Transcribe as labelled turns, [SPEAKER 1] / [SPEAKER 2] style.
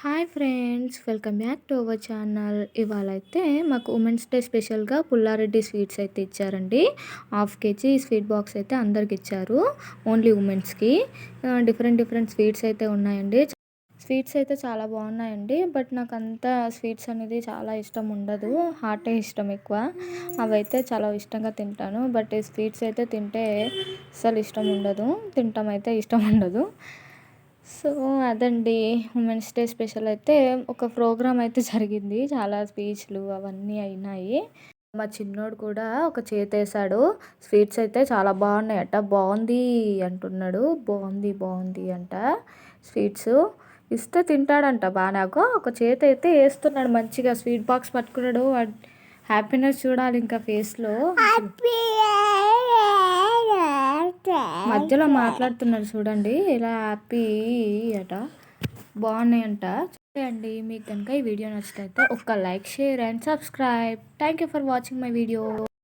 [SPEAKER 1] Hi friends, welcome back to our channel. ఇవాళ అయితే మాకు ఉమెన్స్ డే స్పెషల్గా పుల్లారెడ్డి స్వీట్స్ అయితే ఇచ్చారండి. హాఫ్ కేజీ స్వీట్ బాక్స్ అయితే అందరికి ఇచ్చారు, ఓన్లీ ఉమెన్స్కి. డిఫరెంట్ డిఫరెంట్ స్వీట్స్ అయితే ఉన్నాయండి. స్వీట్స్ అయితే చాలా బాగున్నాయండి. బట్ నాకు అంత స్వీట్స్ అనేది చాలా ఇష్టం ఉండదు, హాటే ఇష్టం ఎక్కువ. అవైతే చాలా ఇష్టంగా తింటాను. బట్ ఈ స్వీట్స్ అయితే తింటే అసలు ఇష్టం ఉండదు, తింటాం అయితే ఇష్టం ఉండదు. సో అదండి, ఉమెన్స్ డే స్పెషల్ అయితే ఒక ప్రోగ్రామ్ అయితే జరిగింది. చాలా స్పీచ్లు అవన్నీ అయినాయి. మా చిన్నోడు కూడా ఒక చేతేసాడు. స్వీట్స్ అయితే చాలా బాగున్నాయట, బాగుంది అంటున్నాడు. బాగుంది బాగుంది అంట. స్వీట్స్ ఇస్తే తింటాడంట బాగా. ఒక చేతి అయితే వేస్తున్నాడు మంచిగా, స్వీట్ బాక్స్ పట్టుకున్నాడు. హ్యాపీనెస్ చూడాలి ఇంకా ఫేస్లో. మధ్యలో మాట్లాడుతున్నాడు చూడండి, ఇలా హ్యాపీ అట. బాగున్నాయంట. అండి, మీకు కనుక ఈ వీడియో నచ్చితే ఒక like, share and subscribe. Thank you for watching my video.